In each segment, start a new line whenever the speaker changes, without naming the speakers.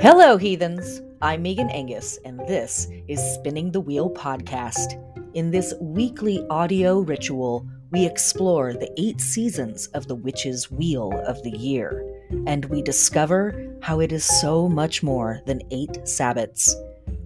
Hello, Heathens! I'm Megan Angus, and this is Spinning the Wheel podcast. In this weekly audio ritual, we explore the 8 seasons of the Witch's Wheel of the year, and we discover how it is so much more than 8 Sabbats.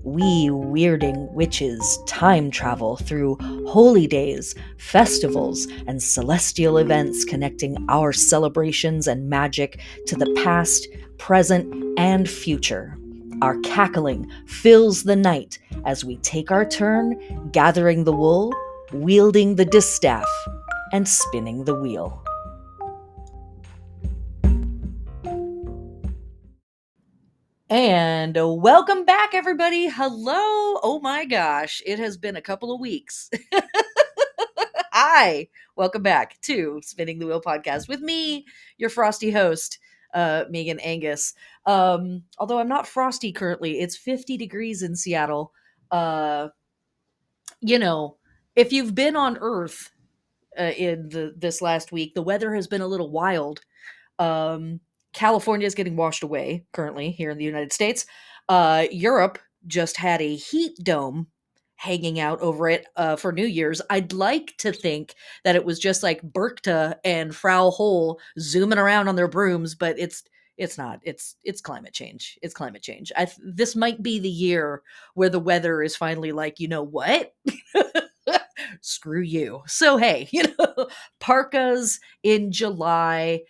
We weirding witches time travel through holy days, festivals, and celestial events connecting our celebrations and magic to the past, present, and future. Our cackling fills the night as we take our turn gathering the wool, wielding the distaff, and spinning the wheel. And welcome back, everybody. Hello. Oh my gosh, it has been a couple of weeks. Hi. Welcome back to Spinning the Wheel podcast with me, your frosty host, Megan Angus. Although I'm not frosty currently, it's 50 degrees in Seattle. Uh, you know, if you've been on Earth this last week, the weather has been a little wild. California is getting washed away currently here in the United States. Europe just had a heat dome hanging out over it for New Year's. I'd like to think that it was just like Berchta and Frau Hole zooming around on their brooms, but it's not. It's climate change. It's climate change. This might be the year where the weather is finally like, you know what? Screw you. So hey, parkas in July,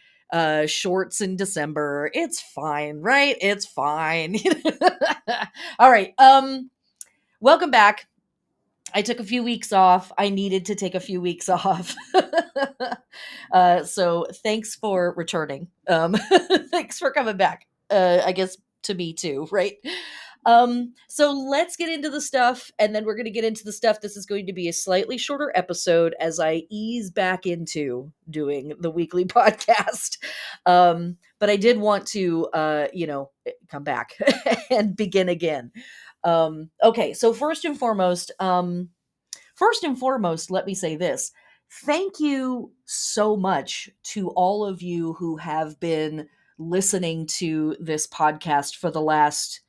shorts in December. It's fine, right? It's fine. All right. Welcome back. I took a few weeks off. I needed to take a few weeks off. So thanks for returning. Thanks for coming back. I guess to me too, right? So let's get into the stuff, and then we're going to get into the stuff. This is going to be a slightly shorter episode as I ease back into doing the weekly podcast. But I did want to, come back and begin again. Okay, so first and foremost, let me say this. Thank you so much to all of you who have been listening to this podcast for the last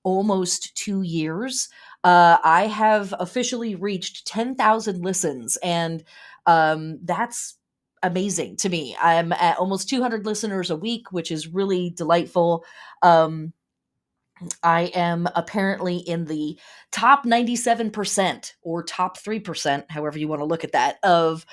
almost 2 years. I have officially reached 10,000 listens, and that's amazing to me. I'm at almost 200 listeners a week, which is really delightful. I am apparently in the top 97% or top 3%, however you want to look at that, of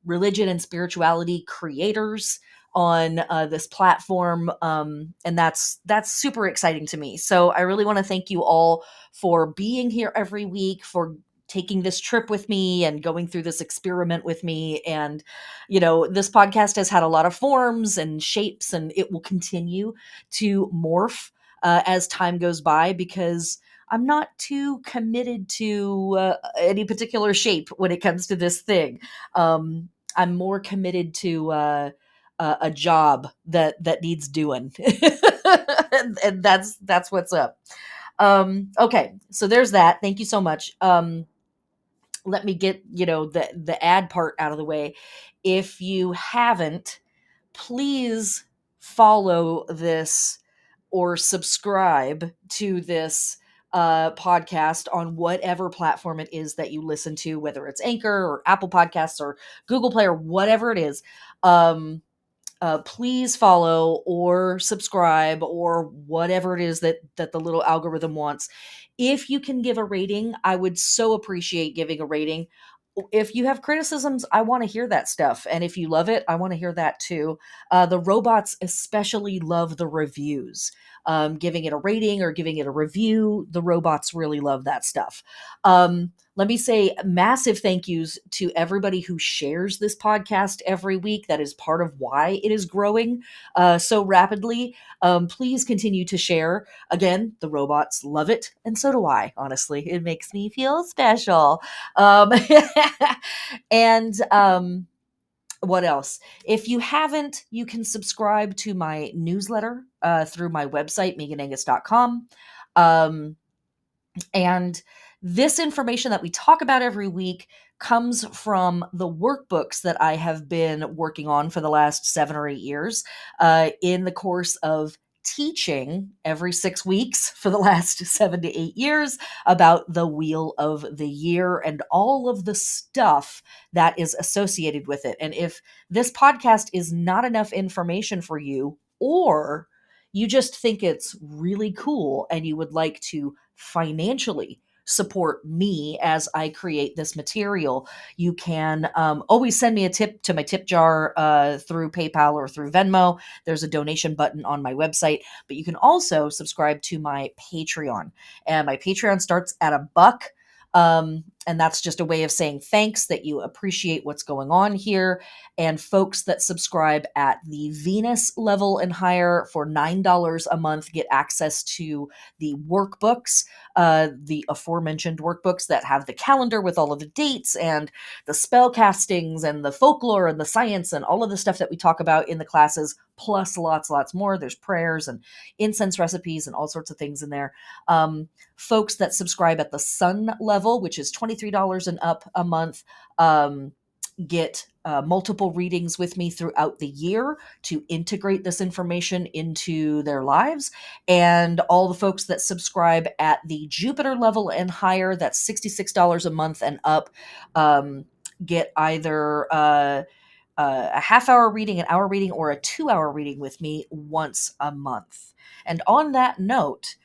religion and spirituality creators on this platform. And that's super exciting to me. So I really want to thank you all for being here every week, for taking this trip with me and going through this experiment with me. And, this podcast has had a lot of forms and shapes, and it will continue to morph as time goes by, because I'm not too committed to any particular shape when it comes to this thing. I'm more committed to a job that needs doing, and that's what's up. Okay, so there's that. Thank you so much. Let me get the ad part out of the way. If you haven't, please follow this or subscribe to this podcast on whatever platform it is that you listen to, whether it's Anchor or Apple Podcasts or Google Play or whatever it is. Please follow or subscribe or whatever it is that the little algorithm wants. If you can give a rating, I would so appreciate giving a rating. If you have criticisms, I want to hear that stuff. And if you love it, I want to hear that too. The robots especially love the reviews. Giving it a rating or giving it a review, the robots really love that stuff. Let me say massive thank yous to everybody who shares this podcast every week. That is part of why it is growing so rapidly. Please continue to share. Again, the robots love it, and so do I, honestly. It makes me feel special. And what else? If you haven't, you can subscribe to my newsletter through my website, meganangus.com. And this information that we talk about every week comes from the workbooks that I have been working on for the last 7 or 8 years in the course of teaching every 6 weeks for the last 7 to 8 years about the wheel of the year and all of the stuff that is associated with it. And if this podcast is not enough information for you, or you just think it's really cool and you would like to financially support me as I create this material, you can always send me a tip to my tip jar through PayPal or through Venmo. There's a donation button on my website, but you can also subscribe to my Patreon. And my Patreon starts at $1. And that's just a way of saying thanks that you appreciate what's going on here. And folks that subscribe at the Venus level and higher for $9 a month get access to the workbooks, the aforementioned workbooks that have the calendar with all of the dates and the spell castings and the folklore and the science and all of the stuff that we talk about in the classes, plus lots more. There's prayers and incense recipes and all sorts of things in there. Folks that subscribe at the sun level, which is $23 and up a month, get multiple readings with me throughout the year to integrate this information into their lives. And all the folks that subscribe at the Jupiter level and higher, that's $66 a month and up, get either a half-hour reading, an hour reading, or a 2-hour reading with me once a month. And on that note,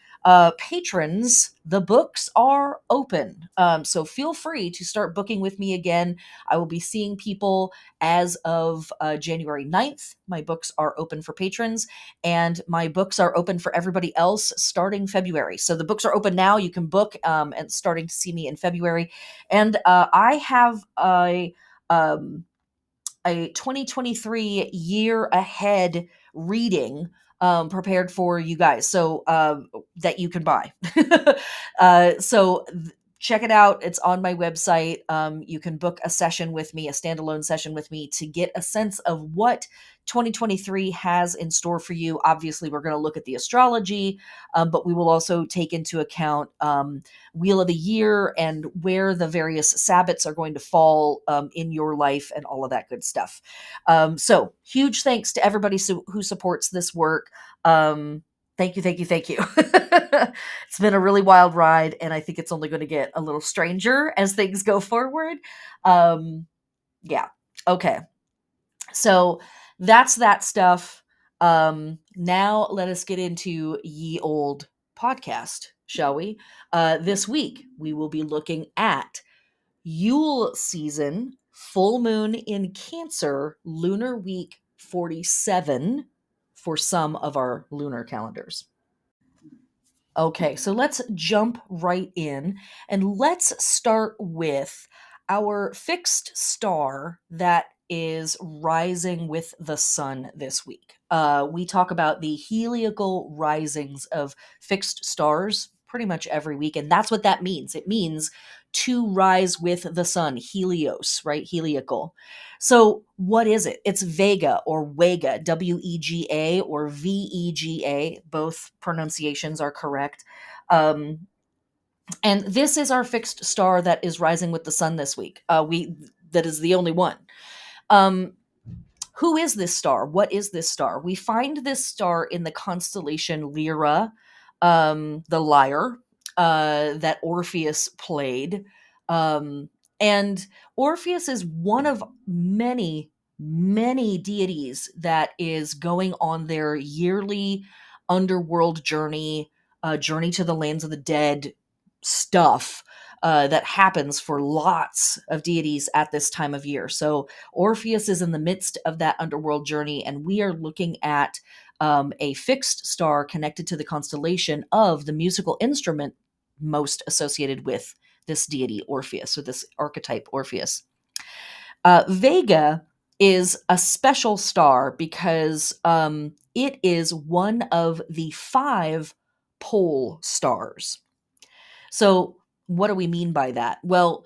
patrons, the books are open. So feel free to start booking with me again. I will be seeing people as of January 9th. My books are open for patrons, and my books are open for everybody else starting February. So the books are open now. You can book and starting to see me in February. And I have a 2023 year ahead reading prepared for you guys, so that you can buy. Check it out. It's on my website. You can book a session with me, a standalone session with me, to get a sense of what 2023 has in store for you. Obviously, we're going to look at the astrology, but we will also take into account Wheel of the Year and where the various Sabbats are going to fall in your life and all of that good stuff. So huge thanks to everybody who supports this work. Thank you. It's been a really wild ride, and I think it's only going to get a little stranger as things go forward. Yeah. Okay. So that's that stuff. Now let us get into ye old podcast, shall we? This week we will be looking at Yule season, full moon in Cancer, lunar week 47 for some of our lunar calendars. Okay, so let's jump right in and let's start with our fixed star that is rising with the sun this week. We talk about the heliacal risings of fixed stars pretty much every week, and that's what that means. It means to rise with the sun, helios, right? Heliacal. So what is it? It's Vega or Wega, Wega or Vega. Both pronunciations are correct. And this is our fixed star that is rising with the sun this week. That is the only one. Who is this star? What is this star? We find this star in the constellation Lyra, the lyre that Orpheus played. And Orpheus is one of many deities that is going on their yearly underworld journey, journey to the lands of the dead stuff that happens for lots of deities at this time of year. So Orpheus is in the midst of that underworld journey, and we are looking at a fixed star connected to the constellation of the musical instrument most associated with this deity Orpheus, or this archetype Orpheus. Vega is a special star because it is one of the 5 pole stars. So what do we mean by that? Well,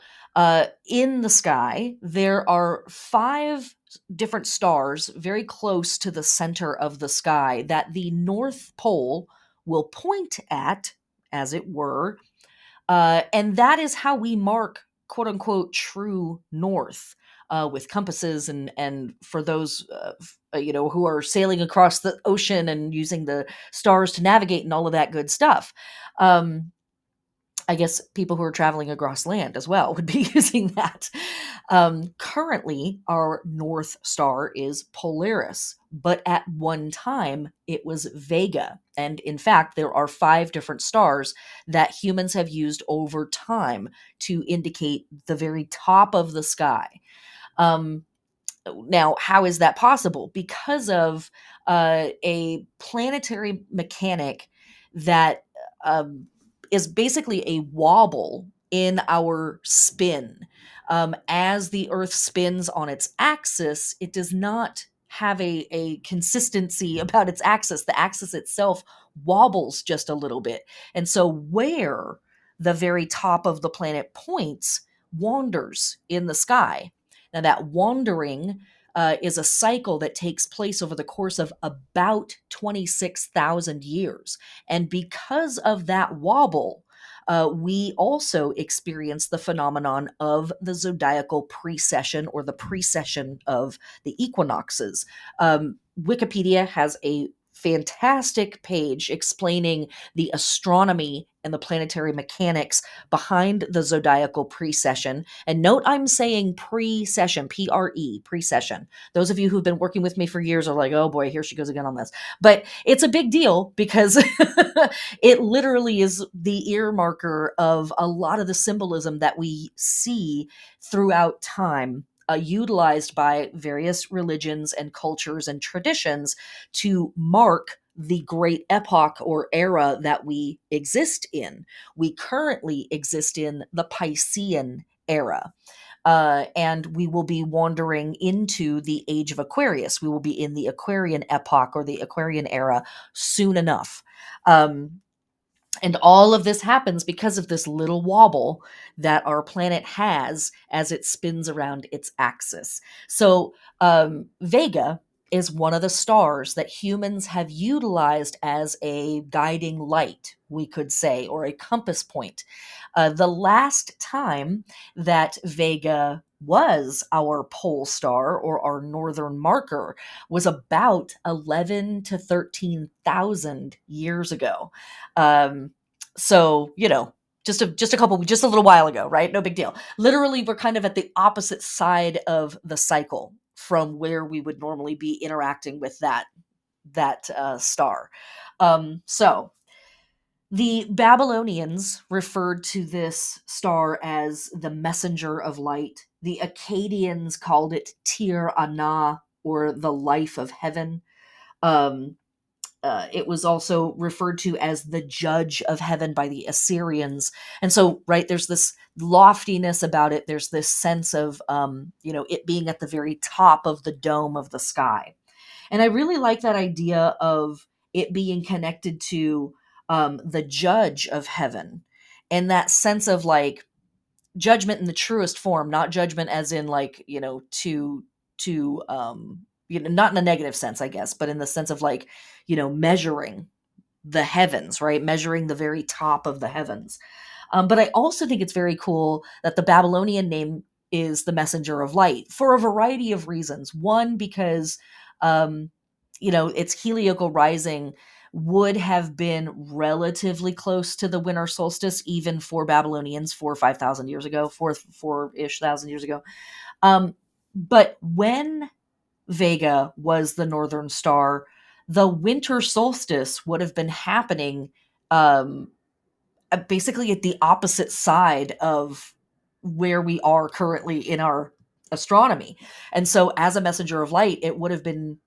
in the sky, there are 5 different stars very close to the center of the sky that the North Pole will point at, as it were. And that is how we mark, quote unquote, true north. with compasses, and for those who are sailing across the ocean and using the stars to navigate and all of that good stuff. Um, I guess people who are traveling across land as well would be using that. Currently, our North Star is Polaris, but at one time it was Vega. And in fact, there are 5 different stars that humans have used over time to indicate the very top of the sky. Um, Now, how is that possible? Because of a planetary mechanic that um, is basically a wobble in our spin. As the Earth spins on its axis, it does not have a consistency about its axis. The axis itself wobbles just a little bit. And so, where the very top of the planet points wanders in the sky. Now, that wandering is a cycle that takes place over the course of about 26,000 years. And because of that wobble, we also experience the phenomenon of the zodiacal precession, or the precession of the equinoxes. Wikipedia has a fantastic page explaining the astronomy and the planetary mechanics behind the zodiacal precession. And note, I'm saying precession, precession. Those of you who've been working with me for years are like, oh boy, here she goes again on this. But it's a big deal because it literally is the ear marker of a lot of the symbolism that we see throughout time. Utilized by various religions and cultures and traditions to mark the great epoch or era that we exist in. We currently exist in the Piscean era. And we will be wandering into the age of Aquarius. We will be in the Aquarian epoch or the Aquarian era soon enough. And all of this happens because of this little wobble that our planet has as it spins around its axis. So, Vega is one of the stars that humans have utilized as a guiding light, we could say, or a compass point. The last time that Vega was our pole star or our northern marker was about 11 to 13,000 years ago. So, just a little while ago, right? No big deal. Literally, we're kind of at the opposite side of the cycle from where we would normally be interacting with that star. So the Babylonians referred to this star as the messenger of light. The Akkadians called it Tir Anah, or the life of heaven. Um, it was also referred to as the judge of heaven by the Assyrians. And so, right, there's this loftiness about it. There's this sense of, it being at the very top of the dome of the sky. And I really like that idea of it being connected to the judge of heaven, and that sense of like judgment in the truest form, not judgment as in like, not in a negative sense, I guess, but in the sense of like, measuring the heavens, right? Measuring the very top of the heavens. But I also think it's very cool that the Babylonian name is the messenger of light for a variety of reasons. One, because, its heliacal rising would have been relatively close to the winter solstice, even for Babylonians 4 or 5,000 years ago, 4-ish thousand years ago. But when Vega was the northern star, the winter solstice would have been happening basically at the opposite side of where we are currently in our astronomy. And so, as a messenger of light, it would have been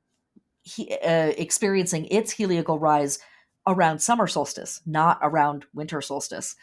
experiencing its heliacal rise around summer solstice, not around winter solstice.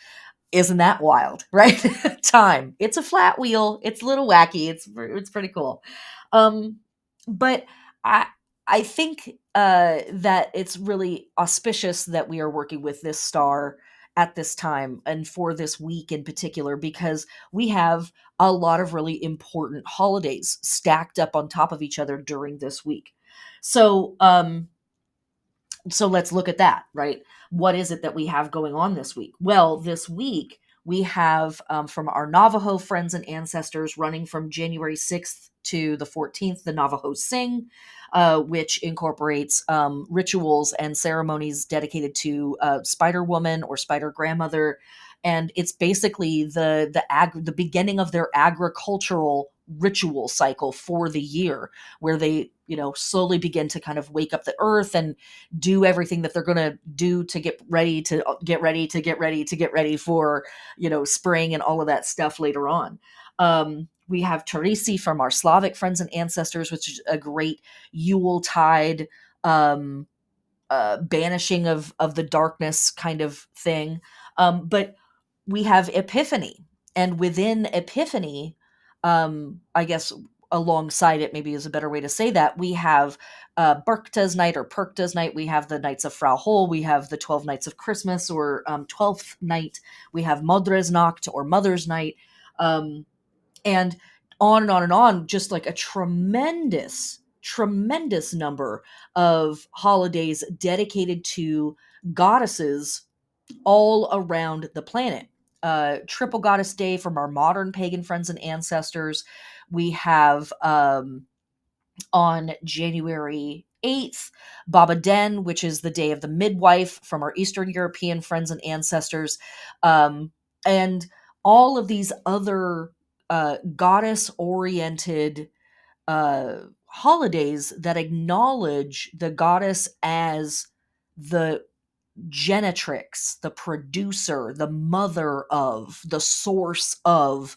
Isn't that wild, right? Time. It's a flat wheel. It's a little wacky. It's pretty cool. But I I think that it's really auspicious that we are working with this star at this time and for this week in particular, because we have a lot of really important holidays stacked up on top of each other during this week. So, so let's look at that, right? What is it that we have going on this week? Well, this week We have from our Navajo friends and ancestors running from January 6th to the 14th, the Navajo Sing, which incorporates rituals and ceremonies dedicated to Spider Woman or Spider Grandmother. And it's basically the beginning of their agricultural ritual cycle for the year, where they slowly begin to kind of wake up the earth and do everything that they're going to do to get ready for spring and all of that stuff later on. We have Teresi from our Slavic friends and ancestors, which is a great Yule tide banishing of the darkness kind of thing. But we have Epiphany, and within Epiphany, I guess alongside it, maybe is a better way to say that, we have Berchta's night or Perchta's night. We have the Nights of Frau Hol. We have the 12 Nights of Christmas or 12th night. We have Modres Nacht or Mother's Night. And on and on and on, just like a tremendous number of holidays dedicated to goddesses all around the planet. Triple Goddess Day from our modern pagan friends and ancestors. We have on January 8th, Baba Den, which is the Day of the Midwife from our Eastern European friends and ancestors. And all of these other goddess-oriented holidays that acknowledge the goddess as the genetrix, the producer, the mother of, the source of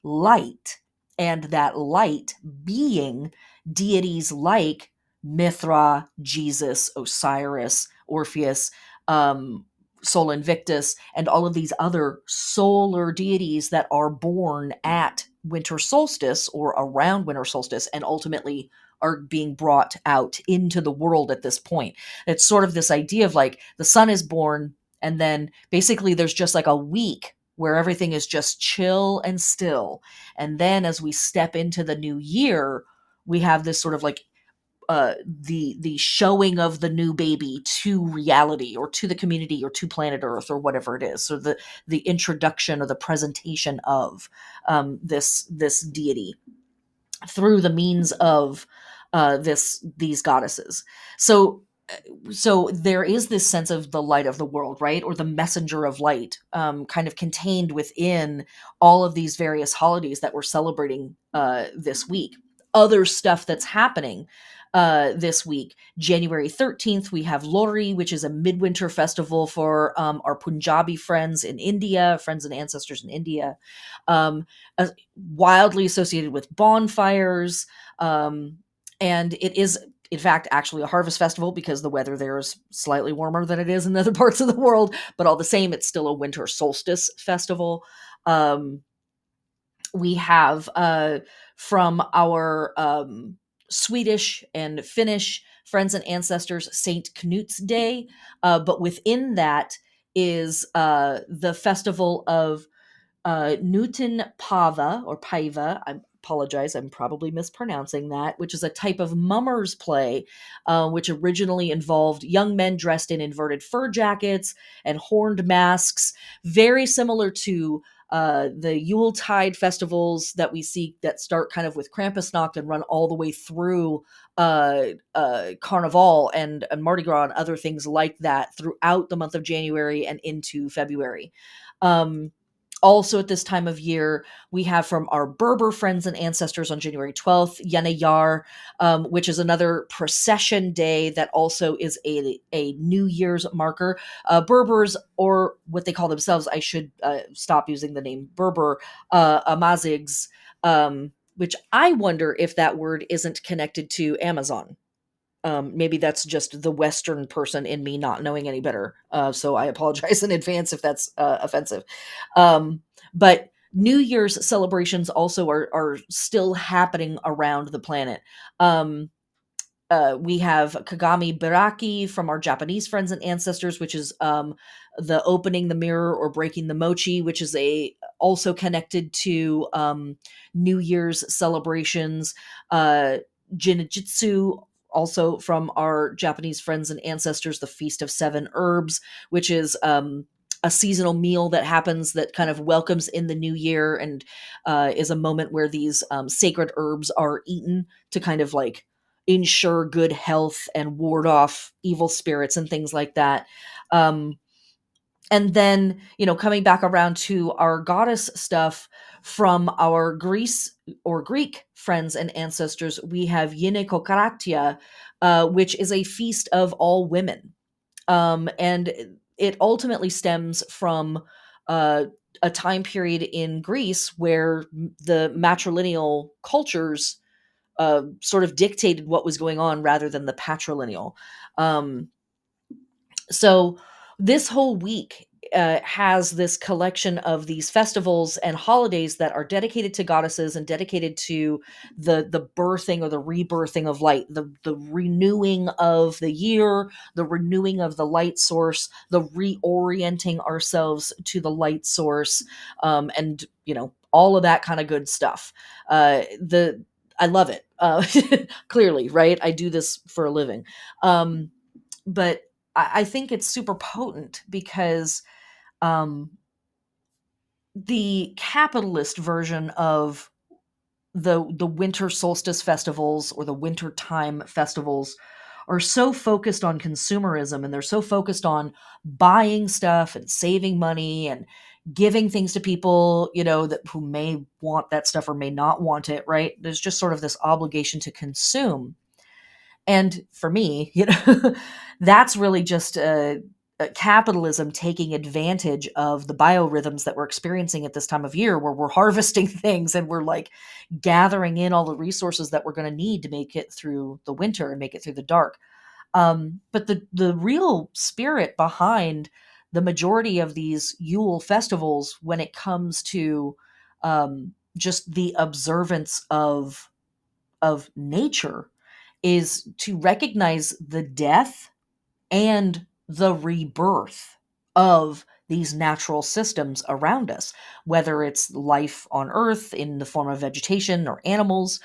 light, and that light being deities like Mithra, Jesus, Osiris, Orpheus, Sol Invictus, and all of these other solar deities that are born at winter solstice or around winter solstice and ultimately are being brought out into the world at this point. It's sort of this idea of like the sun is born, and then basically there's just like a week where everything is just chill and still. And then as we step into the new year, we have this sort of like the showing of the new baby to reality or to the community or to planet Earth or whatever it is. So the introduction or the presentation of this deity through the means of these goddesses. So there is this sense of the light of the world, right? Or the messenger of light, kind of contained within all of these various holidays that we're celebrating this week. Other stuff that's happening this week. January 13th, we have Lori, which is a midwinter festival for our Punjabi friends in India, friends and ancestors in India, wildly associated with bonfires. And it is, in fact, actually a harvest festival because the weather there is slightly warmer than it is in other parts of the world. But all the same, it's still a winter solstice festival. We have from our Swedish and Finnish friends and ancestors, Saint Knut's Day. But within that is the festival of Newton Pava or Paiva. I apologize, I'm probably mispronouncing that, which is a type of mummers play, which originally involved young men dressed in inverted fur jackets and horned masks, very similar to the Yuletide festivals that we see that start kind of with Krampusnacht and run all the way through Carnival and Mardi Gras and other things like that throughout the month of January and into February. Also at this time of year, we have from our Berber friends and ancestors on January 12th, Yene Yar, which is another procession day that also is a New Year's marker. Berbers, or what they call themselves, I should stop using the name Berber, Amazighs, which I wonder if that word isn't connected to Amazon. Maybe that's just the Western person in me not knowing any better. So I apologize in advance if that's offensive. But New Year's celebrations also are still happening around the planet. We have Kagami Baraki from our Japanese friends and ancestors, which is the opening the mirror or breaking the mochi, which is also connected to New Year's celebrations. Jinjitsu, also from our Japanese friends and ancestors, the Feast of Seven Herbs, which is a seasonal meal that happens that kind of welcomes in the new year, and is a moment where these sacred herbs are eaten to kind of like ensure good health and ward off evil spirits and things like that. Um, and then, coming back around to our goddess stuff from our Greece or Greek friends and ancestors, we have Yinekokratia, which is a feast of all women. And it ultimately stems from uh, a time period in Greece where the matrilineal cultures sort of dictated what was going on rather than the patrilineal. Um, so this whole week has this collection of these festivals and holidays that are dedicated to goddesses and dedicated to the birthing or the rebirthing of light, the renewing of the year, the renewing of the light source, the reorienting ourselves to the light source, and all of that kind of good stuff. The I love it. Clearly, right? I do this for a living. But I think it's super potent because um, the capitalist version of the winter solstice festivals or the winter time festivals are so focused on consumerism, and they're so focused on buying stuff and saving money and giving things to people, that who may want that stuff or may not want it, right? There's just sort of this obligation to consume. And for me, that's really just capitalism taking advantage of the biorhythms that we're experiencing at this time of year, where we're harvesting things and we're like gathering in all the resources that we're going to need to make it through the winter and make it through the dark. But the real spirit behind the majority of these Yule festivals, when it comes to just the observance of nature, is to recognize the death and the rebirth of these natural systems around us, whether it's life on Earth in the form of vegetation or animals,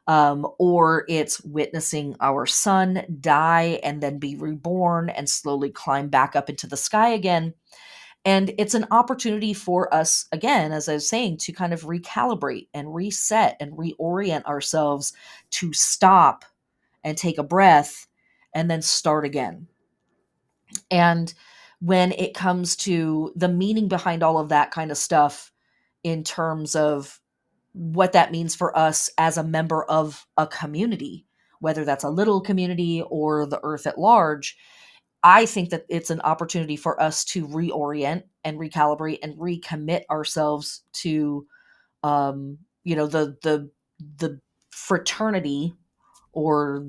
or it's witnessing our sun die and then be reborn and slowly climb back up into the sky again. And it's an opportunity for us, again, as I was saying, to kind of recalibrate and reset and reorient ourselves to stop and take a breath and then start again. And when it comes to the meaning behind all of that kind of stuff, in terms of what that means for us as a member of a community, whether that's a little community or the earth at large, I think that it's an opportunity for us to reorient and recalibrate and recommit ourselves to, the fraternity, or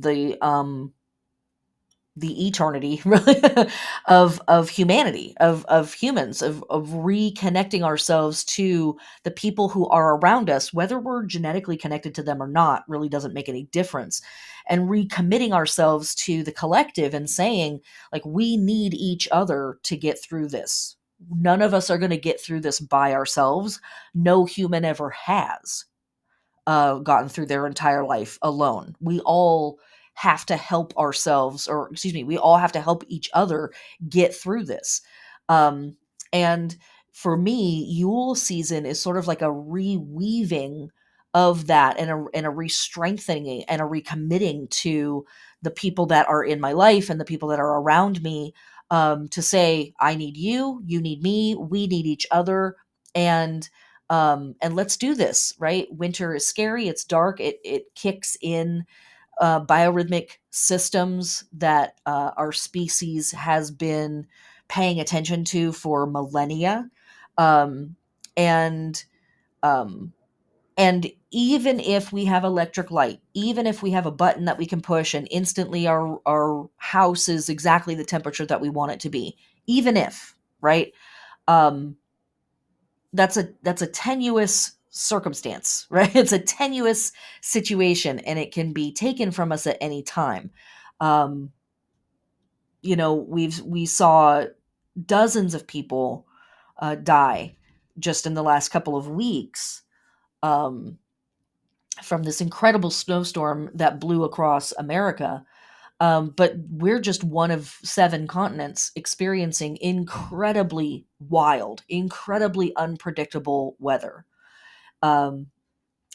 the eternity really of humanity, of humans, of reconnecting ourselves to the people who are around us, whether we're genetically connected to them or not really doesn't make any difference, and recommitting ourselves to the collective and saying, like, we need each other to get through this. None of us are going to get through this by ourselves. No human ever has gotten through their entire life alone. We all have to help ourselves, or excuse me, we all have to help each other get through this. Um, and for me, Yule season is sort of like a reweaving of that, and a re-strengthening and a recommitting to the people that are in my life and the people that are around me, to say, I need you, you need me, we need each other. And let's do this, right? Winter is scary, it's dark, it kicks in biorhythmic systems that our species has been paying attention to for millennia. um, and um, and even if we have electric light, even if we have a button that we can push and instantly our house is exactly the temperature that we want it to be, even if, right? um, that's a tenuous circumstance, right? It's a tenuous situation, and it can be taken from us at any time. Um, we saw dozens of people die just in the last couple of weeks, um, from this incredible snowstorm that blew across America. But we're just one of 7 continents experiencing incredibly wild, incredibly unpredictable weather. Um,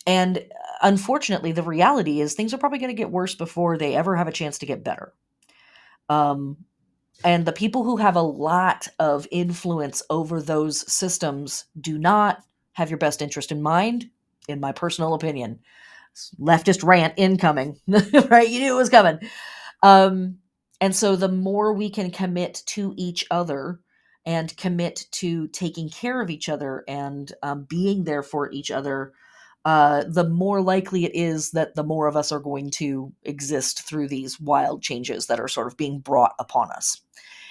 and unfortunately, the reality is things are probably going to get worse before they ever have a chance to get better. Um, and the people who have a lot of influence over those systems do not have your best interest in mind, in my personal opinion. Leftist rant incoming, right? You knew it was coming. Um, and so the more we can commit to each other and commit to taking care of each other and being there for each other, the more likely it is that the more of us are going to exist through these wild changes that are sort of being brought upon us.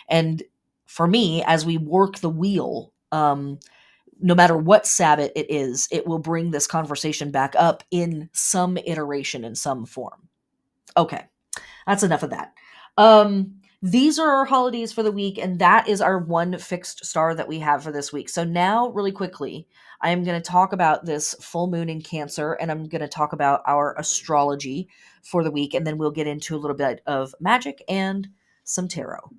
And for me, as we work the wheel, no matter what Sabbath it is, it will bring this conversation back up in some iteration, in some form. Okay, that's enough of that. These are our holidays for the week, and that is our one fixed star that we have for this week. So now, really quickly, I am going to talk about this full moon in Cancer, and I'm going to talk about our astrology for the week, and then we'll get into a little bit of magic and some tarot.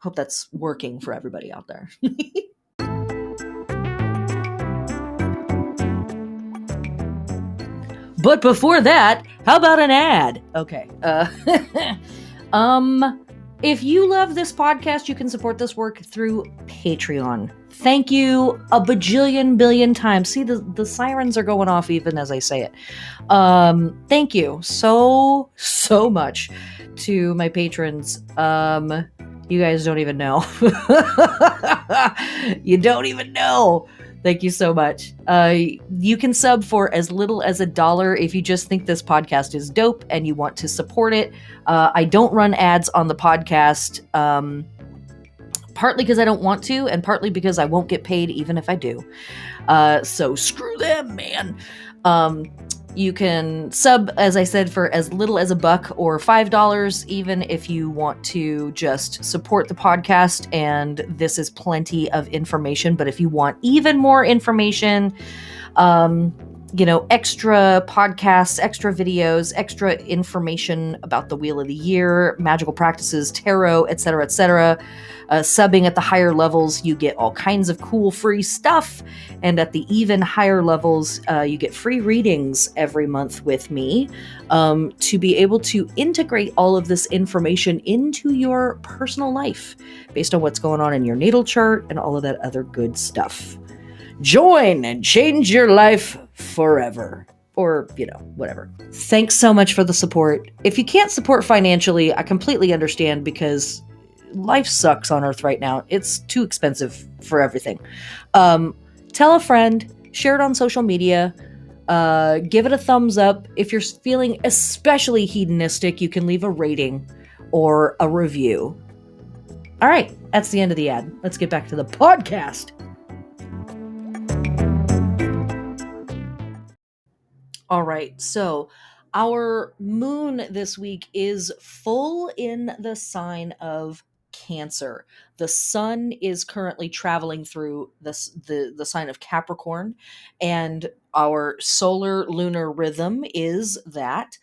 Hope that's working for everybody out there. But before that, how about an ad? Okay. If you love this podcast, you can support this work through Patreon. Thank you a bajillion billion times. See, the sirens are going off even as I say it. Thank you so much to my patrons. You guys don't even know. You don't even know. Thank you so much. You can sub for as little as $1 if you just think this podcast is dope and you want to support it. I don't run ads on the podcast, partly because I don't want to, and partly because I won't get paid even if I do. So screw them, man. You can sub, as I said, for as little as $1 or $5, even if you want to just support the podcast. And this is plenty of information. But if you want even more information, extra podcasts, extra videos, extra information about the Wheel of the Year, magical practices, tarot, etc., etc. Subbing at the higher levels, you get all kinds of cool free stuff. And at the even higher levels, you get free readings every month with me to be able to integrate all of this information into your personal life based on what's going on in your natal chart and all of that other good stuff. Join and change your life forever. Or, whatever. Thanks so much for the support. If you can't support financially, I completely understand because life sucks on Earth right now. It's too expensive for everything. Tell a friend, share it on social media, give it a thumbs up. If you're feeling especially hedonistic, you can leave a rating or a review. All right, that's the end of the ad. Let's get back to the podcast. All right, so our moon this week is full in the sign of Cancer. The sun is currently traveling through the sign of Capricorn, and our solar lunar rhythm is that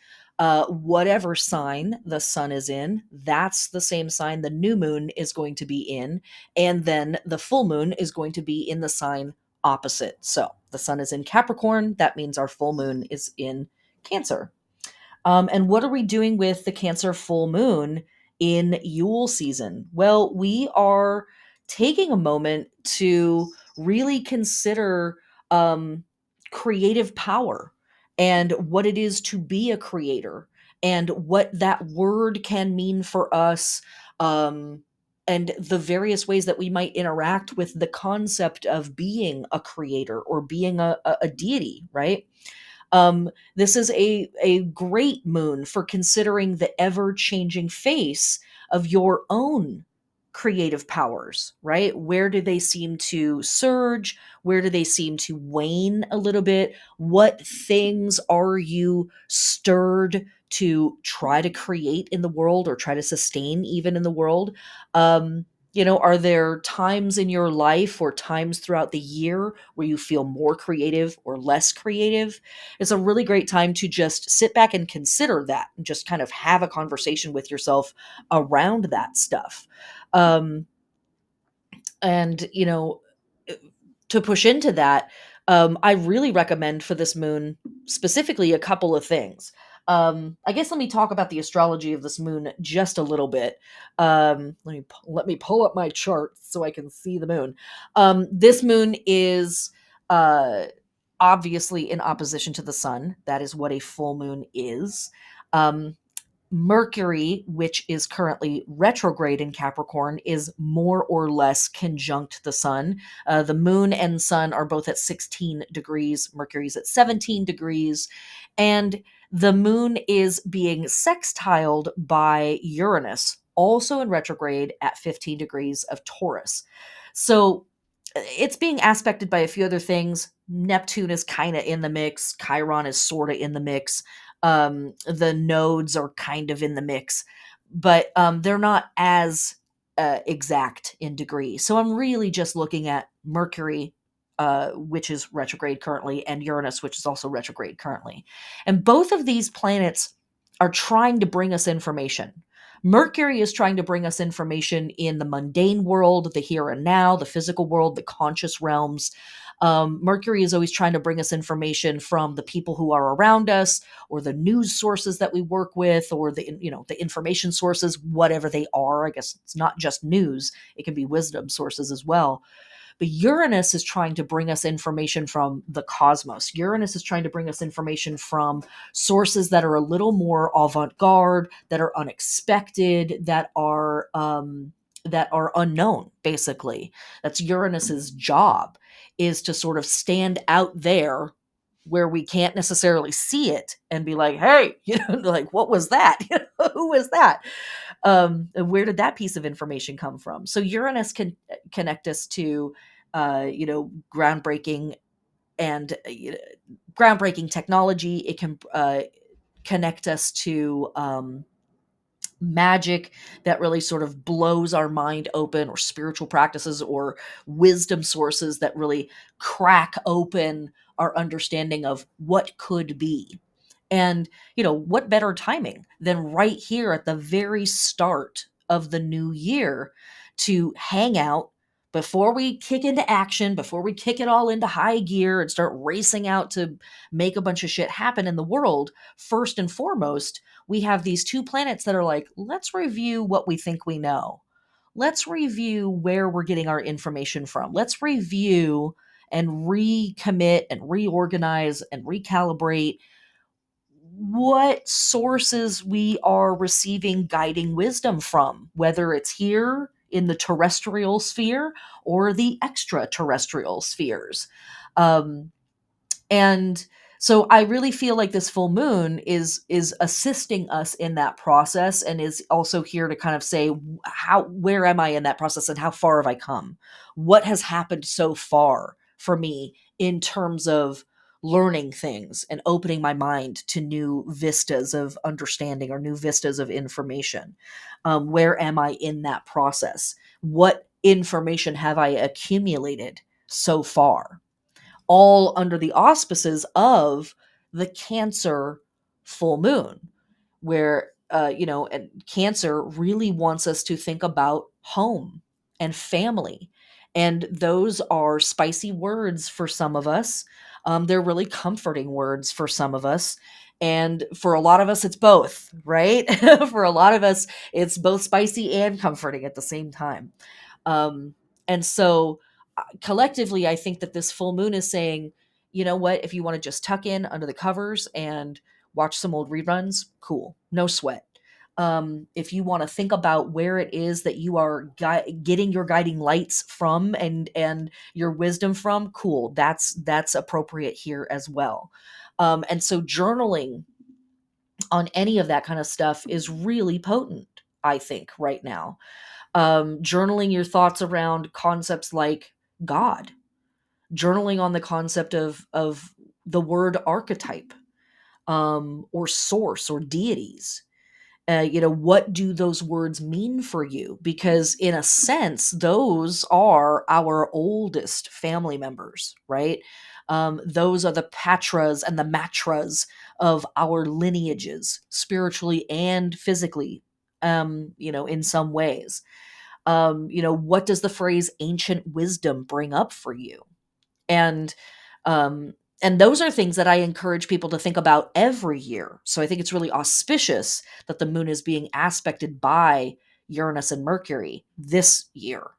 whatever sign the sun is in, that's the same sign the new moon is going to be in, and then the full moon is going to be in the sign opposite. So the sun is in Capricorn. That means our full moon is in Cancer. And what are we doing with the Cancer full moon in Yule season? Well, we are taking a moment to really consider creative power and what it is to be a creator and what that word can mean for us. And the various ways that we might interact with the concept of being a creator or being a deity, right? This is a great moon for considering the ever-changing face of your own creative powers, right? Where do they seem to surge? Where do they seem to wane a little bit? What things are you stirred to try to create in the world or try to sustain even in the world? Are there times in your life or times throughout the year where you feel more creative or less creative? It's a really great time to just sit back and consider that and just kind of have a conversation with yourself around that stuff. Um, and, to push into that, I really recommend for this moon specifically a couple of things. I guess let me talk about the astrology of this moon just a little bit. Let me pull up my chart so I can see the moon. This moon is uh, obviously in opposition to the sun. That is what a full moon is. Um, Mercury, which is currently retrograde in Capricorn, is more or less conjunct the sun. The moon and sun are both at 16 degrees, Mercury's at 17 degrees, and the moon is being sextiled by Uranus, also in retrograde at 15 degrees of Taurus. So it's being aspected by a few other things. Neptune is kind of in the mix, Chiron is sort of in the mix. The nodes are kind of in the mix, but they're not as exact in degree. So I'm really just looking at Mercury, which is retrograde currently, and Uranus, which is also retrograde currently. And both of these planets are trying to bring us information. Mercury is trying to bring us information in the mundane world, the here and now, the physical world, the conscious realms. Mercury is always trying to bring us information from the people who are around us, or the news sources that we work with, or the information sources, whatever they are. I guess it's not just news; it can be wisdom sources as well. But Uranus is trying to bring us information from the cosmos. Uranus is trying to bring us information from sources that are a little more avant-garde, that are unexpected, that are unknown. Basically, that's Uranus's job, is to sort of stand out there where we can't necessarily see it and be like, hey, like, what was that? Who was that? Where did that piece of information come from? So Uranus can connect us to, groundbreaking and groundbreaking technology. It can connect us to magic that really sort of blows our mind open, or spiritual practices or wisdom sources that really crack open our understanding of what could be. And, what better timing than right here at the very start of the new year to hang out before we kick into action, before we kick it all into high gear and start racing out to make a bunch of shit happen in the world. First and foremost, we have these two planets that are like, let's review what we think we know. Let's review where we're getting our information from. Let's review and recommit and reorganize and recalibrate what sources we are receiving guiding wisdom from, whether it's here in the terrestrial sphere or the extraterrestrial spheres. Um, and so I really feel like this full moon is assisting us in that process, and is also here to kind of say, where am I in that process, and how far have I come? What has happened so far for me in terms of learning things and opening my mind to new vistas of understanding or new vistas of information? Where am I in that process? What information have I accumulated so far? All under the auspices of the Cancer full moon, where, and Cancer really wants us to think about home and family. And those are spicy words for some of us. They're really comforting words for some of us. And for a lot of us, it's both, right? For a lot of us, it's both spicy and comforting at the same time. Um, and so collectively, I think that this full moon is saying, you know what, if you want to just tuck in under the covers and watch some old reruns, cool, no sweat. If you want to think about where it is that you are getting your guiding lights from, and your wisdom from, cool, that's appropriate here as well. And so journaling on any of that kind of stuff is really potent, I think, right now. Journaling your thoughts around concepts like God, journaling on the concept of the word archetype, or source or deities, What do those words mean for you? Because in a sense, those are our oldest family members, right? Those are the patras and the matras of our lineages, spiritually and physically, in some ways. What does the phrase ancient wisdom bring up for you? And um and those are things that I encourage people to think about every year. So I think it's really auspicious that the moon is being aspected by Uranus and Mercury this year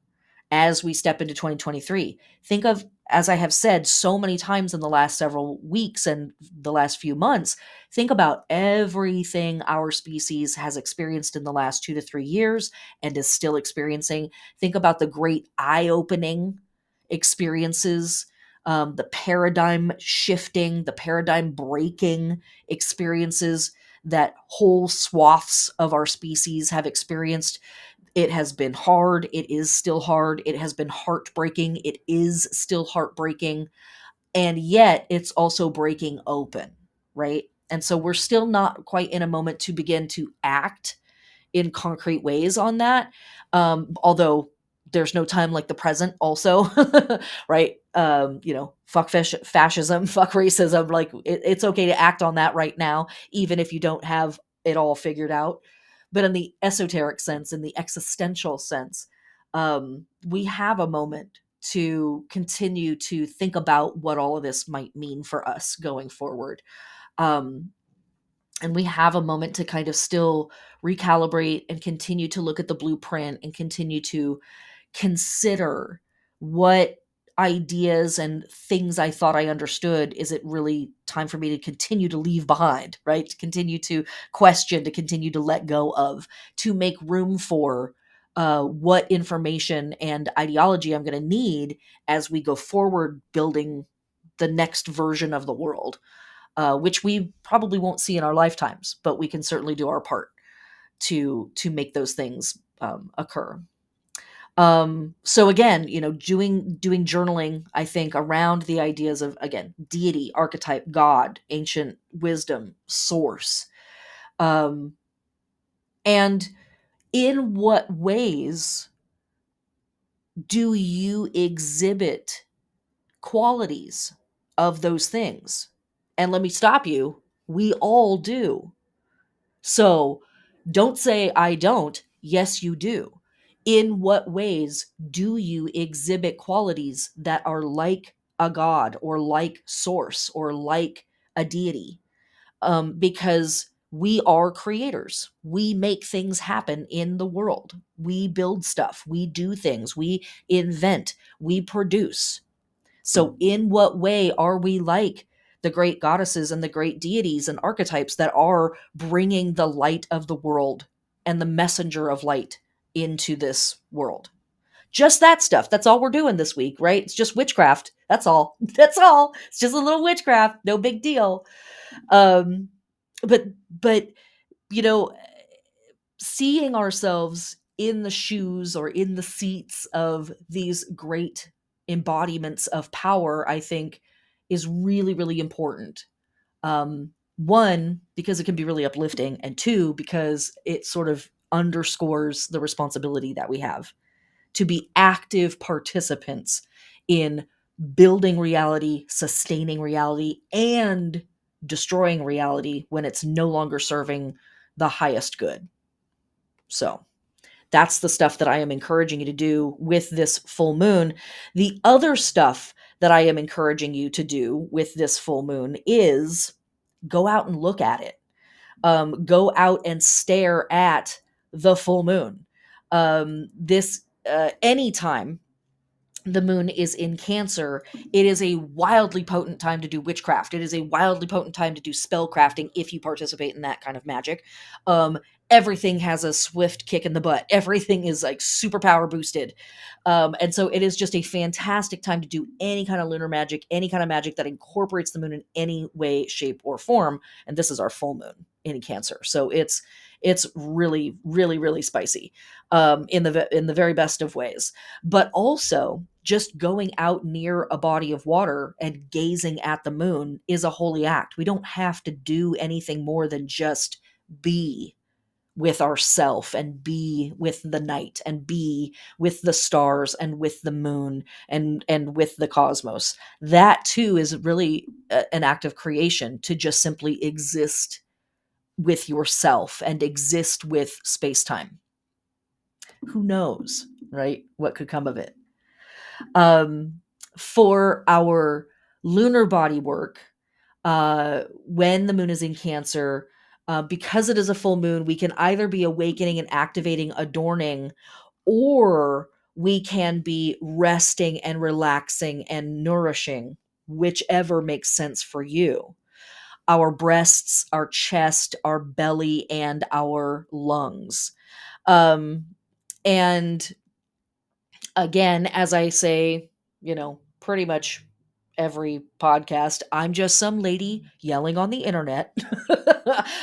as we step into 2023. Think of, as I have said so many times in the last several weeks and the last few months, think about everything our species has experienced in the last 2 to 3 years and is still experiencing. Think about the great eye opening experiences, the paradigm shifting, the paradigm breaking experiences that whole swaths of our species have experienced. It has been hard. It is still hard. It has been heartbreaking. It is still heartbreaking. And yet it's also breaking open, right? And so we're still not quite in a moment to begin to act in concrete ways on that. Although there's no time like the present, also, right? Fuck fascism, fuck racism. Like it's okay to act on that right now, even if you don't have it all figured out. But in the esoteric sense, in the existential sense, we have a moment to continue to think about what all of this might mean for us going forward. Um, and we have a moment to kind of still recalibrate and continue to look at the blueprint and continue to consider what ideas and things I thought I understood, is it really time for me to continue to leave behind, right? To continue to question, to continue to let go of, to make room for what information and ideology I'm going to need as we go forward building the next version of the world, which we probably won't see in our lifetimes, but we can certainly do our part to make those things occur. So again, doing journaling, I think, around the ideas of, again, deity, archetype, God, ancient wisdom, source, um, and in what ways do you exhibit qualities of those things? And let me stop you. We all do. So don't say, I don't. Yes, you do. In what ways do you exhibit qualities that are like a god or like source or like a deity? Because we are creators. We make things happen in the world. We build stuff. We do things. We invent. We produce. So, in what way are we like the great goddesses and the great deities and archetypes that are bringing the light of the world and the messenger of light into this world? Just that stuff. That's all we're doing this week, right? It's just witchcraft. That's all. That's all. It's just a little witchcraft. No big deal. Um, but you know, seeing ourselves in the shoes or in the seats of these great embodiments of power, I think, is really, really important. One, because it can be really uplifting, and two, because it sort of underscores the responsibility that we have to be active participants in building reality, sustaining reality, and destroying reality when it's no longer serving the highest good. So that's the stuff that I am encouraging you to do with this full moon. The other stuff that I am encouraging you to do with this full moon is go out and look at it. Go out and stare at the full moon. This anytime the moon is in Cancer, it is a wildly potent time to do witchcraft. It is a wildly potent time to do spell crafting if you participate in that kind of magic. Everything has a swift kick in the butt. Everything is like super power boosted. And so it is just a fantastic time to do any kind of lunar magic, any kind of magic that incorporates the moon in any way, shape, or form. And this is our full moon in Cancer. So it's really, really, really spicy in the very best of ways. But also, just going out near a body of water and gazing at the moon is a holy act. We don't have to do anything more than just be with ourself and be with the night and be with the stars and with the moon and with the cosmos. That too is really an act of creation, to just simply exist with yourself and exist with space-time. Who knows, right? What could come of it? Um, for our lunar body work, when the moon is in Cancer, because it is a full moon, we can either be awakening and activating, adorning, or we can be resting and relaxing and nourishing, whichever makes sense for you. Our breasts, our chest, our belly, and our lungs. Um, and again, as I say, pretty much every podcast, I'm just some lady yelling on the internet.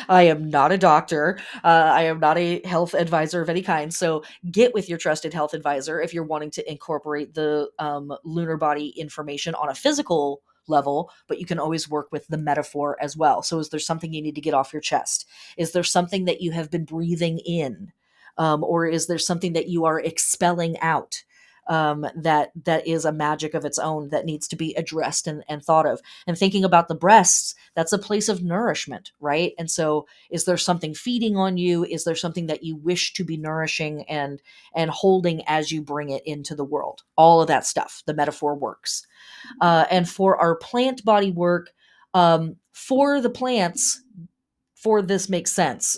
I am not a doctor. I am not a health advisor of any kind. So get with your trusted health advisor if you're wanting to incorporate the lunar body information on a physical level, but you can always work with the metaphor as well. So is there something you need to get off your chest? Is there something that you have been breathing in? Or is there something that you are expelling out? That is a magic of its own that needs to be addressed and thought of. And thinking about the breasts, that's a place of nourishment, right? And so is there something feeding on you? Is there something that you wish to be nourishing and holding as you bring it into the world? All of that stuff, the metaphor works. And for our plant body work, for the plants, for this makes sense.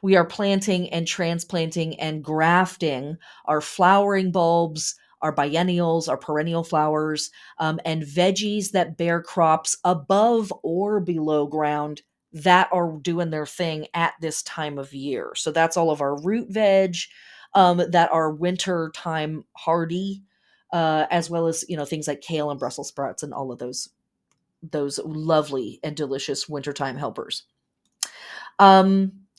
We are planting and transplanting and grafting our flowering bulbs, our biennials, our perennial flowers, and veggies that bear crops above or below ground that are doing their thing at this time of year. So that's all of our root veg that are winter time hardy, as well as things like kale and Brussels sprouts and all of those lovely and delicious wintertime helpers.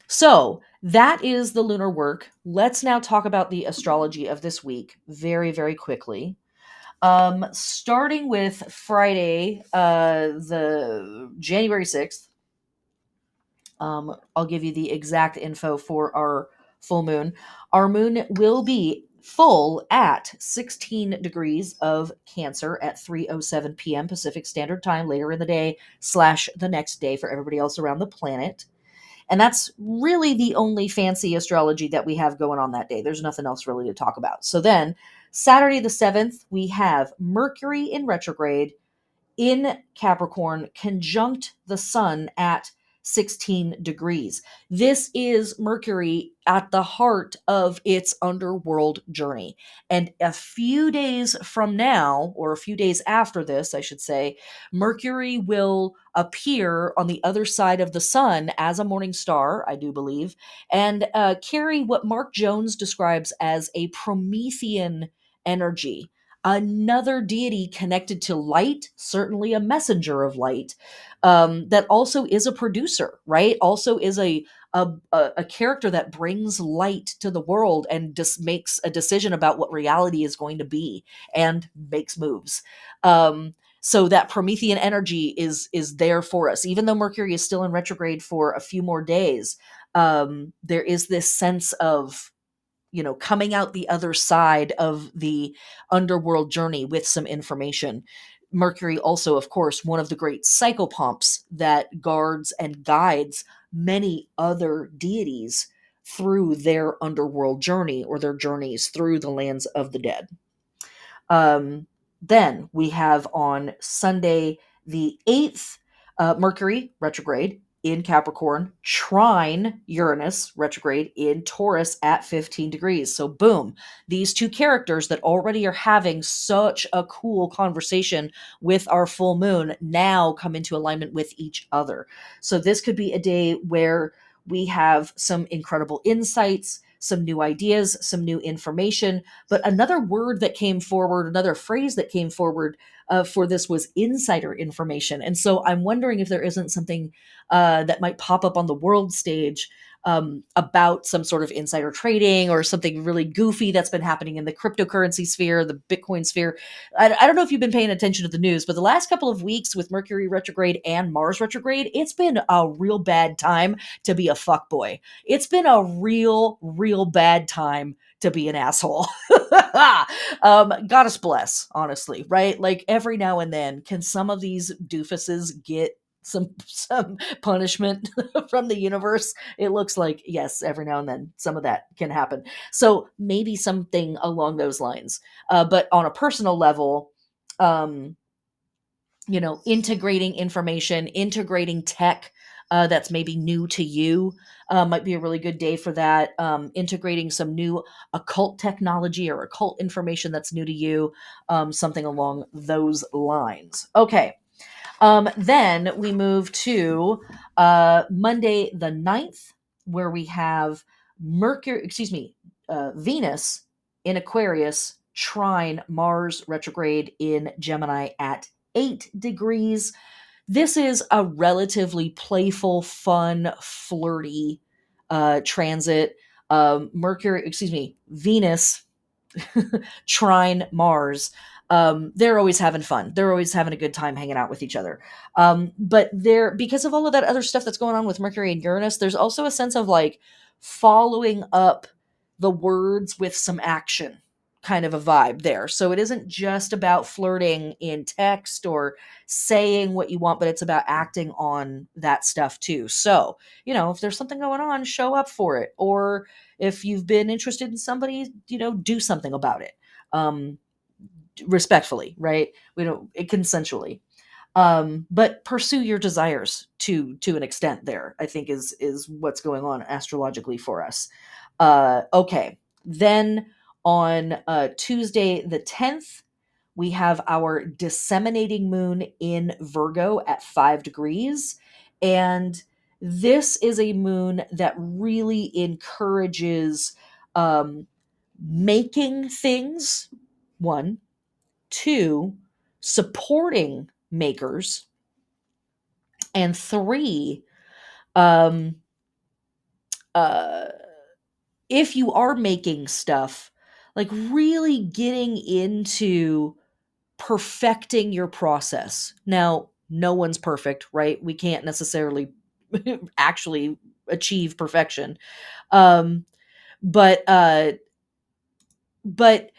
So that is the lunar work. Let's now talk about the astrology of this week very, very quickly. Starting with Friday, the January 6th. I'll give you the exact info for our full moon. Our moon will be full at 16 degrees of Cancer at 3:07 p.m. Pacific Standard Time later in the day / the next day for everybody else around the planet. And that's really the only fancy astrology that we have going on that day. There's nothing else really to talk about. So then, Saturday the 7th, we have Mercury in retrograde in Capricorn conjunct the sun at 16 degrees. This is Mercury at the heart of its underworld journey. And a few days from now, or a few days after this, I should say, Mercury will appear on the other side of the sun as a morning star, I do believe, and carry what Mark Jones describes as a Promethean energy. Another deity connected to light, certainly a messenger of light, that also is a producer, right? Also is a character that brings light to the world and just makes a decision about what reality is going to be and makes moves. So that Promethean energy is there for us, even though Mercury is still in retrograde for a few more days. There is this sense of coming out the other side of the underworld journey with some information. Mercury also, of course, one of the great psychopomps that guards and guides many other deities through their underworld journey or their journeys through the lands of the dead. Then we have on Sunday the 8th, Mercury retrograde in Capricorn, trine Uranus retrograde in Taurus at 15 degrees. So boom, these two characters that already are having such a cool conversation with our full moon now come into alignment with each other. So this could be a day where we have some incredible insights, some new ideas, some new information. But another word that came forward, another phrase that came forward for this was insider information. And so I'm wondering if there isn't something that might pop up on the world stage about some sort of insider trading or something really goofy that's been happening in the cryptocurrency sphere, the Bitcoin sphere. I don't know if you've been paying attention to the news, but the last couple of weeks with Mercury retrograde and Mars retrograde, it's been a real bad time to be a fuckboy. It's been a real bad time to be an asshole. Goddess bless, honestly, right? Like every now and then, can some of these doofuses get some punishment from the universe? It looks like yes, every now and then some of that can happen. So maybe something along those lines. But on a personal level, um, integrating information, integrating tech that's maybe new to you might be a really good day for that. Integrating some new occult technology or occult information that's new to you, something along those lines. Okay. Then we move to Monday the 9th, where we have Venus in Aquarius trine Mars retrograde in Gemini at 8 degrees. This is a relatively playful, fun, flirty transit. Venus trine Mars. They're always having fun. They're always having a good time hanging out with each other. But because of all of that other stuff that's going on with Mercury and Uranus, there's also a sense of like following up the words with some action kind of a vibe there. So it isn't just about flirting in text or saying what you want, but it's about acting on that stuff too. So, if there's something going on, show up for it. Or if you've been interested in somebody, do something about it. Respectfully, right? We don't consensually. But pursue your desires to an extent there, I think is what's going on astrologically for us. Okay. Then on Tuesday the 10th, we have our disseminating moon in Virgo at 5 degrees. And this is a moon that really encourages making things, one, two, supporting makers, and three, um, uh, if you are making stuff, like really getting into perfecting your process. Now, no one's perfect, right? We can't necessarily actually achieve perfection. Um, but but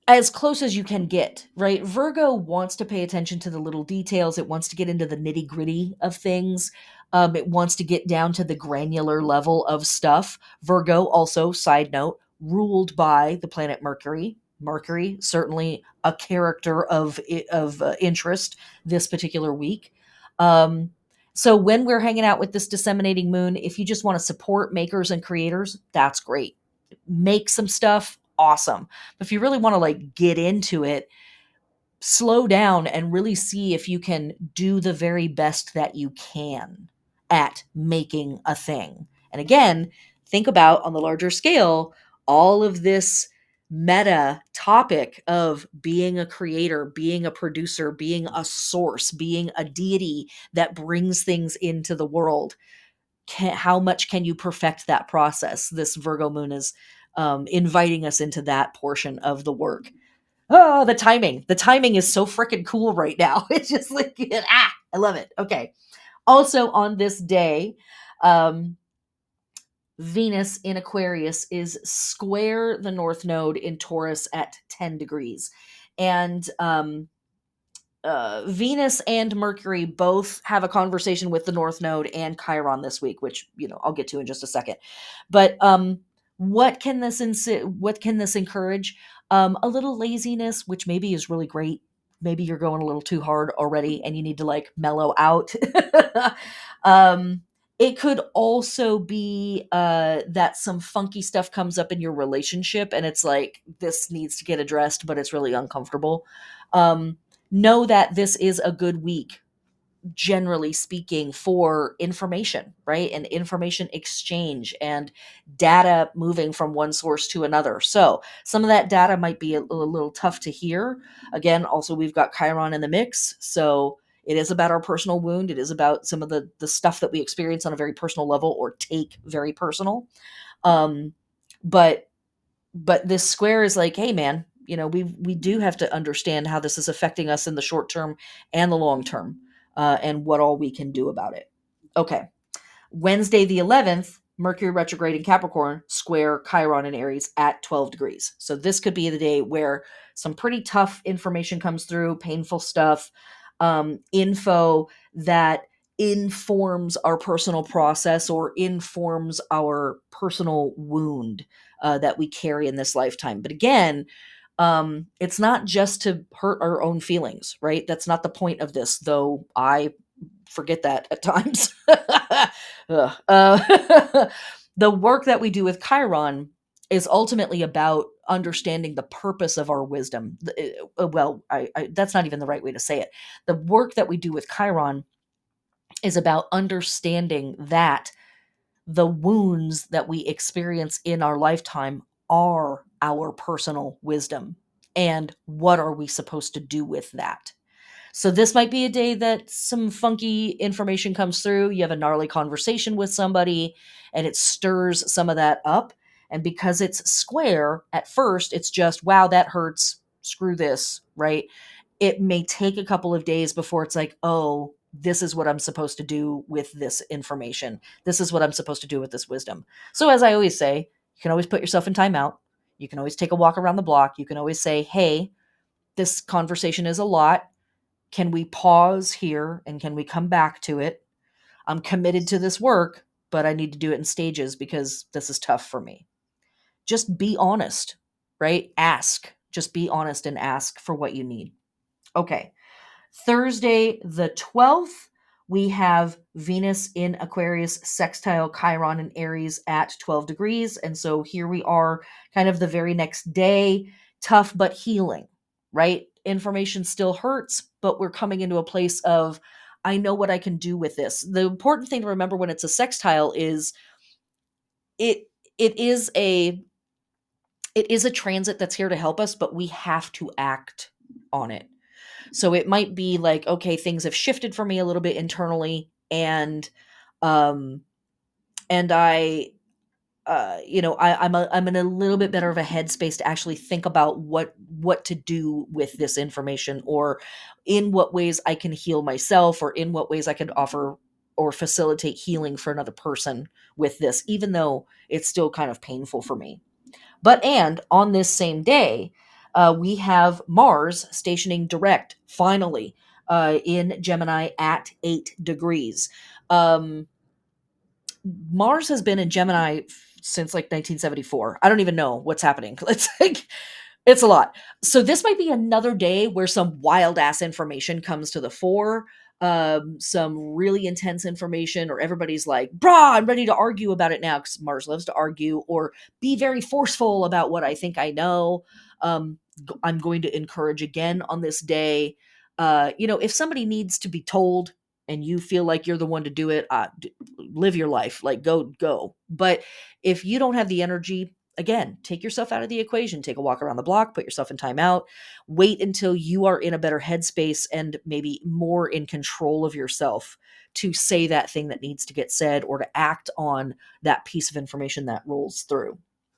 as close as you can get, right? Virgo wants to pay attention to the little details. It wants to get into the nitty gritty of things. It wants to get down to the granular level of stuff. Virgo, also, side note, ruled by the planet Mercury. Mercury, certainly a character of interest this particular week. So when we're hanging out with this disseminating moon, if you just want to support makers and creators, that's great. Make some stuff, awesome. But if you really want to like get into it, slow down and really see if you can do the very best that you can at making a thing. And again, think about on the larger scale all of this meta topic of being a creator, being a producer, being a source, being a deity that brings things into the world. How much can you perfect that process? This Virgo moon is inviting us into that portion of the work. Oh, the timing. The timing is so freaking cool right now. It's just like, I love it. Okay. Also on this day, Venus in Aquarius is square the North Node in Taurus at 10 degrees. And Venus and Mercury both have a conversation with the North Node and Chiron this week, which I'll get to in just a second. But what can this encourage? A little laziness, which maybe is really great. Maybe you're going a little too hard already, and you need to like mellow out. It could also be that some funky stuff comes up in your relationship, and it's like this needs to get addressed, but it's really uncomfortable. Know that this is a good week, generally speaking, for information, right? And information exchange and data moving from one source to another. So some of that data might be a little tough to hear. Again, also, we've got Chiron in the mix. So It is about our personal wound. It is about some of the stuff that we experience on a very personal level or take very personal. Um, but this square is like, hey man, we do have to understand how this is affecting us in the short term and the long term, and what all we can do about it. Okay. Wednesday the 11th, Mercury retrograde in Capricorn, square Chiron in Aries at 12 degrees. So this could be the day where some pretty tough information comes through, painful stuff, info that informs our personal process or informs our personal wound that we carry in this lifetime. But again, it's not just to hurt our own feelings, right? That's not the point of this, though I forget that at times. Ugh. The work that we do with Chiron is ultimately about understanding the purpose of our wisdom. Well, that's not even the right way to say it. The work that we do with Chiron is about understanding that the wounds that we experience in our lifetime are our personal wisdom. And what are we supposed to do with that? So this might be a day that some funky information comes through. You have a gnarly conversation with somebody and it stirs some of that up. And because it's square, at first, it's just, wow, that hurts. Screw this, right? It may take a couple of days before it's like, oh, this is what I'm supposed to do with this information. This is what I'm supposed to do with this wisdom. So as I always say, you can always put yourself in timeout. You can always take a walk around the block. You can always say, hey, this conversation is a lot. Can we pause here and can we come back to it? I'm committed to this work, but I need to do it in stages because this is tough for me. Just be honest, right? Ask. Just be honest and ask for what you need. Okay. Thursday, the 12th, we have Venus in Aquarius sextile Chiron in Aries at 12 degrees. And so here we are, kind of the very next day, tough but healing, right? Information still hurts, but we're coming into a place of, I know what I can do with this. The important thing to remember when it's a sextile is it it is a it is a transit that's here to help us, but we have to act on it. So it might be like, okay, things have shifted for me a little bit internally, um, and I'm in a little bit better of a headspace to actually think about what to do with this information, or in what ways I can heal myself, or in what ways I can offer or facilitate healing for another person with this, even though it's still kind of painful for me. But and on this same day, we have Mars stationing direct, finally, in Gemini at 8 degrees. Um, Mars has been in Gemini since like 1974. I don't even know what's happening. It's like, it's a lot. So this might be another day where some wild ass information comes to the fore. Some really intense information, or everybody's like, brah, I'm ready to argue about it now, because Mars loves to argue, or be very forceful about what I think I know. I'm going to encourage again on this day. If somebody needs to be told and you feel like you're the one to do it, live your life, like go. But if you don't have the energy, again, take yourself out of the equation, take a walk around the block, put yourself in timeout, wait until you are in a better headspace and maybe more in control of yourself to say that thing that needs to get said, or to act on that piece of information that rolls through.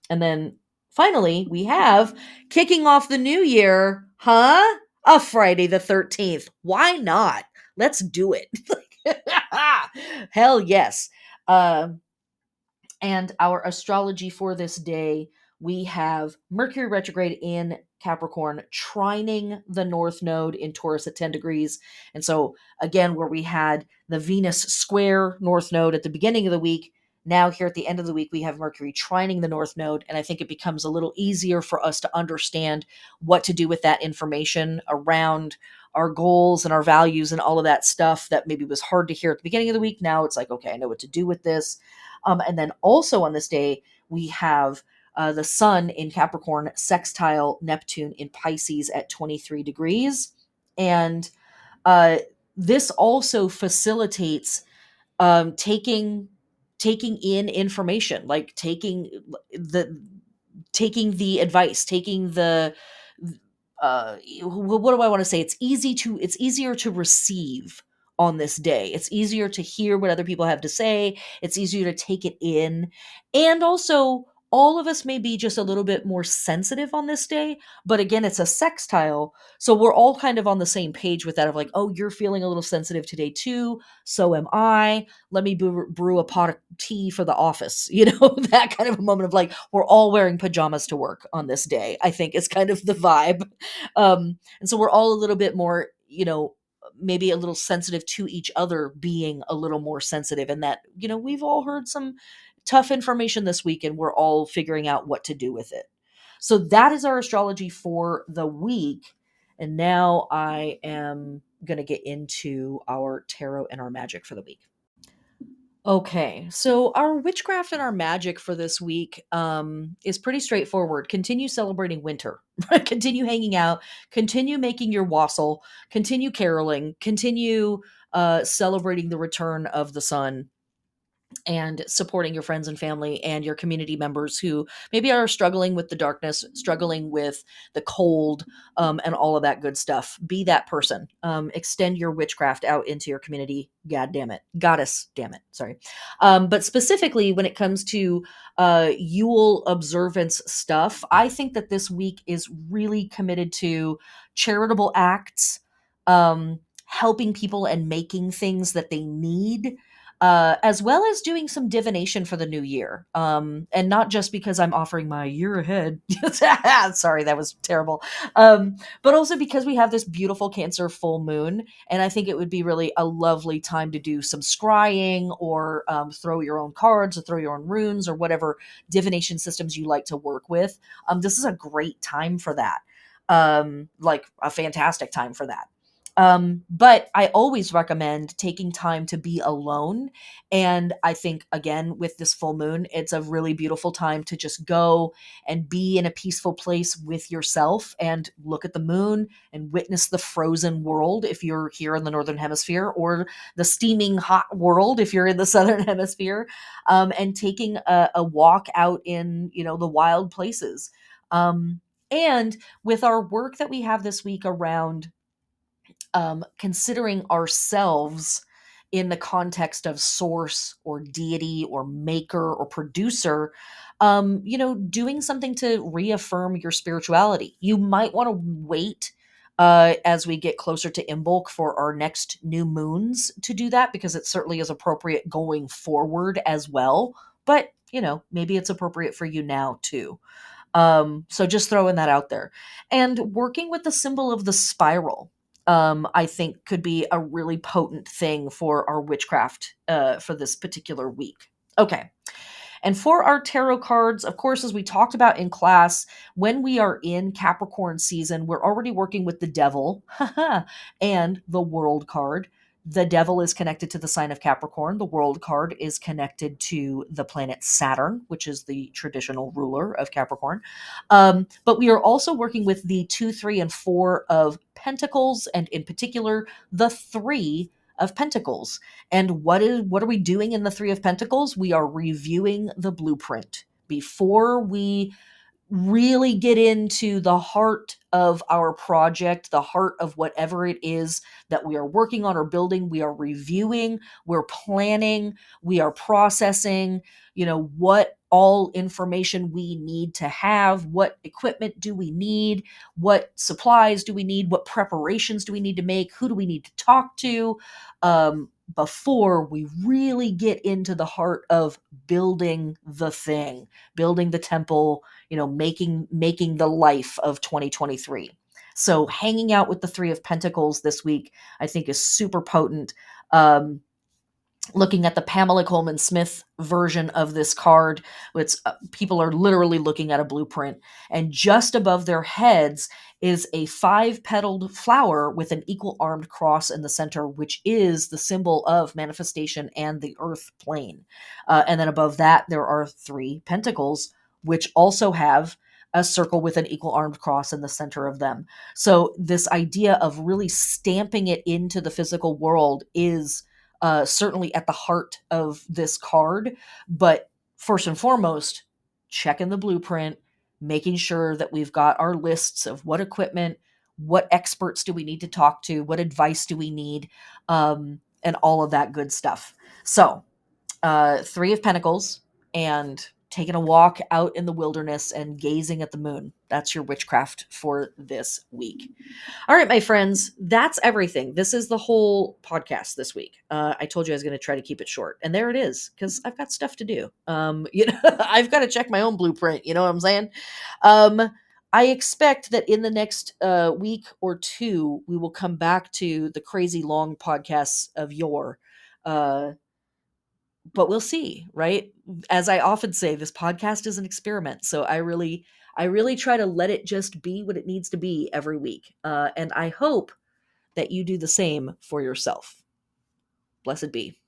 And then finally, we have kicking off the new year, a Friday the 13th. Why not? Let's do it. Hell yes. And our astrology for this day, we have Mercury retrograde in Capricorn, trining the North Node in Taurus at 10 degrees. And so, again, where we had the Venus square North Node at the beginning of the week, now here at the end of the week, we have Mercury trining the North Node. And I think it becomes a little easier for us to understand what to do with that information around our goals and our values and all of that stuff that maybe was hard to hear at the beginning of the week. Now it's like, okay, I know what to do with this. And then also on this day, we have the sun in Capricorn sextile Neptune in Pisces at 23 degrees. And this also facilitates taking in information, like taking the advice, taking the what do I want to say? It's easier to receive on this day. It's easier to hear what other people have to say. It's easier to take it in. And also, all of us may be just a little bit more sensitive on this day, but again, it's a sextile. So we're all kind of on the same page with that of like, oh, you're feeling a little sensitive today too. So am I. Let me brew a pot of tea for the office. That kind of a moment of like, we're all wearing pajamas to work on this day, I think is kind of the vibe. And so we're all a little bit more, maybe a little sensitive to each other being a little more sensitive, and that, we've all heard some tough information this week and we're all figuring out what to do with it. So that is our astrology for the week. And now I am going to get into our tarot and our magic for the week. Okay, so our witchcraft and our magic for this week is pretty straightforward. Continue celebrating winter, continue hanging out, continue making your wassail, continue caroling, continue celebrating the return of the sun, and supporting your friends and family and your community members who maybe are struggling with the darkness, struggling with the cold, and all of that good stuff. Be that person. Extend your witchcraft out into your community. God damn it. Goddess, damn it. Sorry. But specifically, when it comes to Yule observance stuff, I think that this week is really committed to charitable acts, helping people and making things that they need, as well as doing some divination for the new year. And not just because I'm offering my year ahead. Sorry, that was terrible. But also because we have this beautiful Cancer full moon. And I think it would be really a lovely time to do some scrying, or throw your own cards, or throw your own runes, or whatever divination systems you like to work with. This is a great time for that. Like a fantastic time for that. But I always recommend taking time to be alone. And I think, again, with this full moon, it's a really beautiful time to just go and be in a peaceful place with yourself and look at the moon and witness the frozen world if you're here in the Northern Hemisphere, or the steaming hot world if you're in the Southern Hemisphere, and taking a walk out in, the wild places. And with our work that we have this week around considering ourselves in the context of source or deity or maker or producer, doing something to reaffirm your spirituality. You might want to wait as we get closer to Imbolc for our next new moons to do that, because it certainly is appropriate going forward as well. But, maybe it's appropriate for you now too. So just throwing that out there. And working with the symbol of the spiral, I think could be a really potent thing for our witchcraft for this particular week. Okay. And for our tarot cards, of course, as we talked about in class, when we are in Capricorn season, we're already working with the devil and the world card. The devil is connected to the sign of Capricorn. The world card is connected to the planet Saturn, which is the traditional ruler of Capricorn. But we are also working with the 2, 3, and 4 of Pentacles, and in particular, the 3 of Pentacles. And what are we doing in the 3 of Pentacles? We are reviewing the blueprint. Before we really get into the heart of our project, the heart of whatever it is that we are working on or building, we are reviewing, we're planning, we are processing, what all information we need to have, what equipment do we need, what supplies do we need, what preparations do we need to make, who do we need to talk to, before we really get into the heart of building the thing, building the temple, making the life of 2023. So hanging out with the 3 of Pentacles this week, I think, is super potent. Looking at the Pamela Coleman Smith version of this card, which people are literally looking at a blueprint, and just above their heads is a 5-petaled flower with an equal-armed cross in the center, which is the symbol of manifestation and the earth plane. And then above that, there are 3 pentacles, which also have a circle with an equal-armed cross in the center of them. So this idea of really stamping it into the physical world is certainly at the heart of this card. But first and foremost, checking the blueprint, making sure that we've got our lists of what equipment, what experts do we need to talk to? What advice do we need? And all of that good stuff. So, Three of Pentacles and taking a walk out in the wilderness and gazing at the moon. That's your witchcraft for this week. All right, my friends, that's everything. This is the whole podcast this week. I told you I was going to try to keep it short, and there it is, because I've got stuff to do. I've got to check my own blueprint. You know what I'm saying? I expect that in the next week or two, we will come back to the crazy long podcasts of yore. But we'll see, right? As I often say, this podcast is an experiment. So I really try to let it just be what it needs to be every week. And I hope that you do the same for yourself. Blessed be.